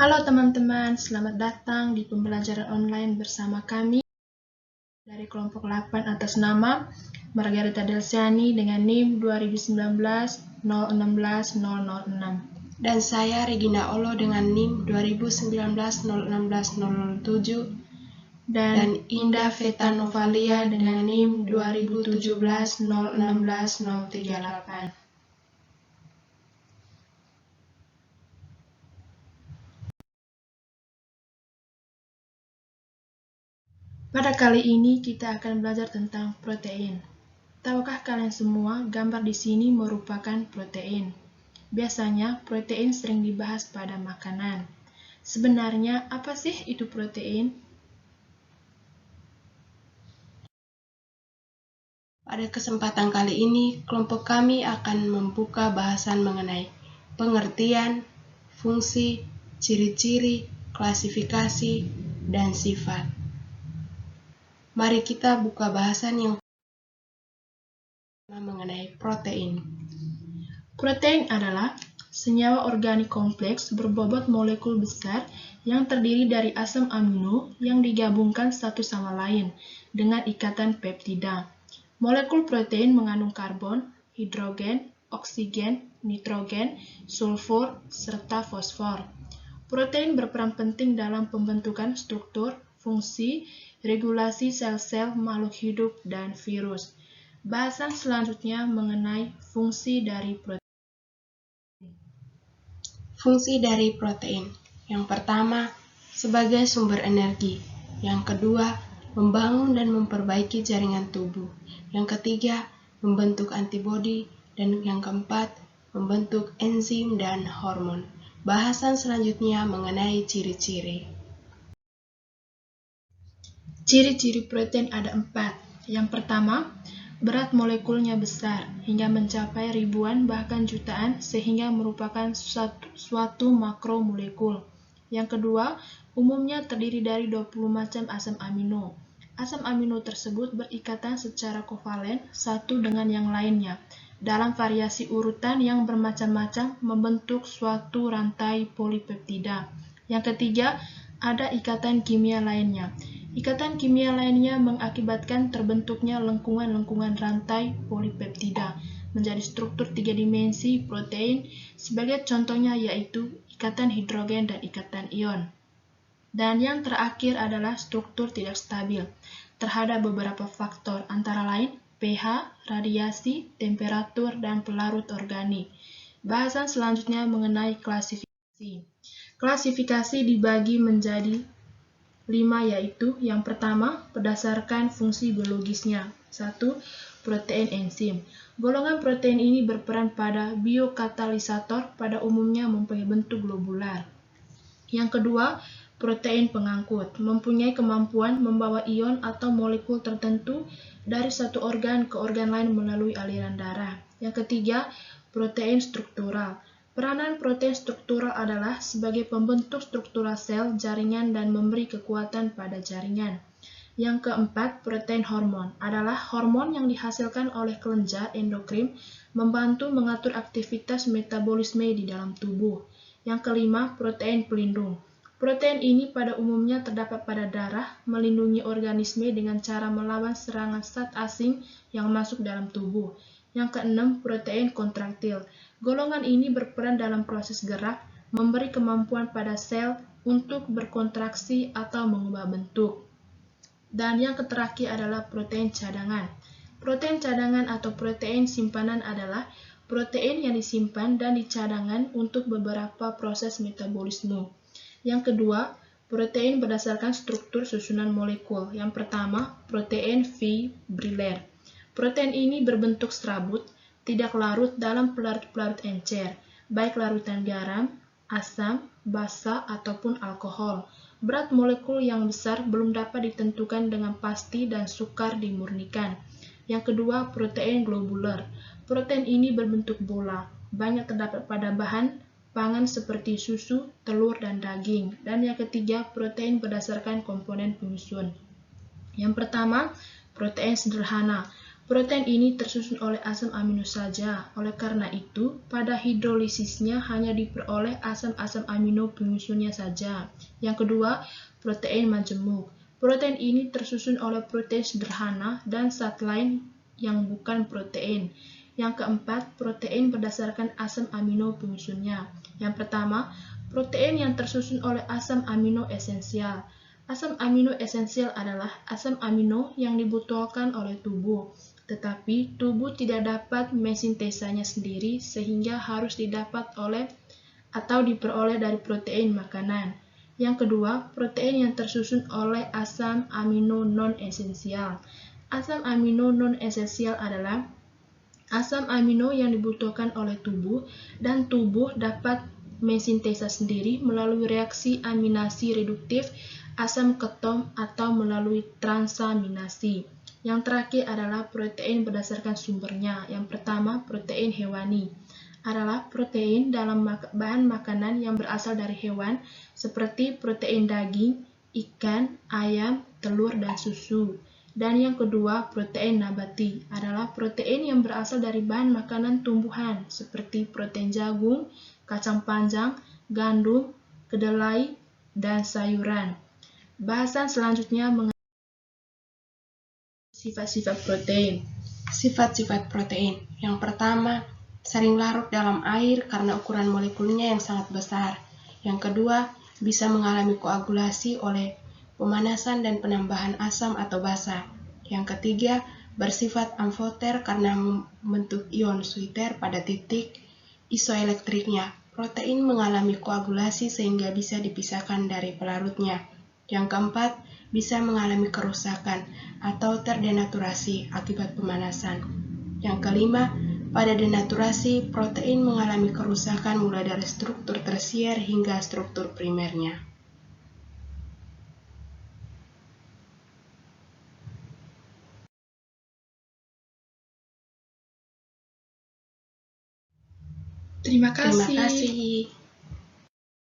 Halo teman-teman, selamat datang di pembelajaran online bersama kami dari kelompok 8 atas nama Margarita Delsiani dengan NIM 2019-016-006. Dan saya Regina Olo dengan NIM 2019-016-007 dan Indah Veta Novalia dengan NIM 2017-016-038. Pada kali ini kita akan belajar tentang protein. Tahukah kalian semua gambar di sini merupakan protein? Biasanya protein sering dibahas pada makanan. Sebenarnya apa sih itu protein? Pada kesempatan kali ini, kelompok kami akan membuka bahasan mengenai pengertian, fungsi, ciri-ciri, klasifikasi, dan sifat. Mari kita buka bahasan yang mengenai protein. Protein adalah senyawa organik kompleks berbobot molekul besar yang terdiri dari asam amino yang digabungkan satu sama lain dengan ikatan peptida. Molekul protein mengandung karbon, hidrogen, oksigen, nitrogen, sulfur, serta fosfor. Protein berperan penting dalam pembentukan struktur, fungsi, regulasi sel-sel makhluk hidup, dan virus. Bahasan selanjutnya mengenai fungsi dari protein. Fungsi dari protein. Yang pertama, sebagai sumber energi. Yang kedua, membangun dan memperbaiki jaringan tubuh. Yang ketiga, membentuk antibodi. Dan yang keempat, membentuk enzim dan hormon. Bahasan selanjutnya mengenai ciri-ciri. Ciri-ciri protein ada 4. Yang pertama, berat molekulnya besar, hingga mencapai ribuan bahkan jutaan sehingga merupakan suatu makromolekul. Yang kedua, umumnya terdiri dari 20 macam asam amino. Asam amino tersebut berikatan secara kovalen satu dengan yang lainnya dalam variasi urutan yang bermacam-macam membentuk suatu rantai polipeptida. Yang ketiga, ada ikatan kimia lainnya. Ikatan kimia lainnya mengakibatkan terbentuknya lengkungan-lengkungan rantai polipeptida menjadi struktur 3 dimensi protein, sebagai contohnya yaitu ikatan hidrogen dan ikatan ion. Dan yang terakhir adalah struktur tidak stabil terhadap beberapa faktor, antara lain pH, radiasi, temperatur, dan pelarut organik. Bahasan selanjutnya mengenai klasifikasi. Klasifikasi dibagi menjadi 5, yaitu yang pertama, berdasarkan fungsi biologisnya. 1. Protein enzim. Golongan protein ini berperan pada biokatalisator, pada umumnya mempunyai bentuk globular. Yang kedua, protein pengangkut, mempunyai kemampuan membawa ion atau molekul tertentu dari satu organ ke organ lain melalui aliran darah. Yang ketiga, protein struktural. Peranan protein struktural adalah sebagai pembentuk struktural sel, jaringan, dan memberi kekuatan pada jaringan. Yang keempat, protein hormon adalah hormon yang dihasilkan oleh kelenjar endokrin membantu mengatur aktivitas metabolisme di dalam tubuh. Yang kelima, protein pelindung. Protein ini pada umumnya terdapat pada darah, melindungi organisme dengan cara melawan serangan zat asing yang masuk dalam tubuh. Yang keenam, protein kontraktil. Golongan ini berperan dalam proses gerak, memberi kemampuan pada sel untuk berkontraksi atau mengubah bentuk. Dan yang terakhir adalah protein cadangan. Protein cadangan atau protein simpanan adalah protein yang disimpan dan dicadangan untuk beberapa proses metabolisme. Yang kedua, protein berdasarkan struktur susunan molekul. Yang pertama, protein fibrillar. Protein ini berbentuk serabut, tidak larut dalam pelarut-pelarut encer, baik larutan garam, asam, basa, ataupun alkohol. Berat molekul yang besar belum dapat ditentukan dengan pasti dan sukar dimurnikan. Yang kedua, protein globular. Protein ini berbentuk bola, banyak terdapat pada bahan pangan seperti susu, telur, dan daging. Dan yang ketiga, protein berdasarkan komponen penyusun. Yang pertama, protein sederhana. Protein ini tersusun oleh asam amino saja. Oleh karena itu, pada hidrolisisnya hanya diperoleh asam-asam amino penyusunnya saja. Yang kedua, protein majemuk. Protein ini tersusun oleh protein sederhana dan zat lain yang bukan protein. Yang keempat, protein berdasarkan asam amino penyusunnya. Yang pertama, protein yang tersusun oleh asam amino esensial. Asam amino esensial adalah asam amino yang dibutuhkan oleh tubuh, tetapi tubuh tidak dapat mensintesanya sendiri sehingga harus didapat oleh atau diperoleh dari protein makanan. Yang kedua, protein yang tersusun oleh asam amino non-esensial. Asam amino non-esensial adalah asam amino yang dibutuhkan oleh tubuh dan tubuh dapat mensintesa sendiri melalui reaksi aminasi reduktif asam ketom atau melalui transaminasi. Yang terakhir adalah protein berdasarkan sumbernya. Yang pertama, protein hewani adalah protein dalam bahan makanan yang berasal dari hewan seperti protein daging, ikan, ayam, telur, dan susu. Dan yang kedua, protein nabati adalah protein yang berasal dari bahan makanan tumbuhan seperti protein jagung, kacang panjang, gandum, kedelai, dan sayuran. Bahasan selanjutnya mengenai sifat-sifat protein. Sifat-sifat protein. Yang pertama, sering larut dalam air karena ukuran molekulnya yang sangat besar. Yang kedua, bisa mengalami koagulasi oleh pemanasan dan penambahan asam atau basa. Yang ketiga, bersifat amfoter karena membentuk ion suiter pada titik isoelektriknya. Protein mengalami koagulasi sehingga bisa dipisahkan dari pelarutnya. Yang keempat, bisa mengalami kerusakan atau terdenaturasi akibat pemanasan. Yang kelima, pada denaturasi, protein mengalami kerusakan mulai dari struktur tersier hingga struktur primernya. Terima Terima kasih. kasih.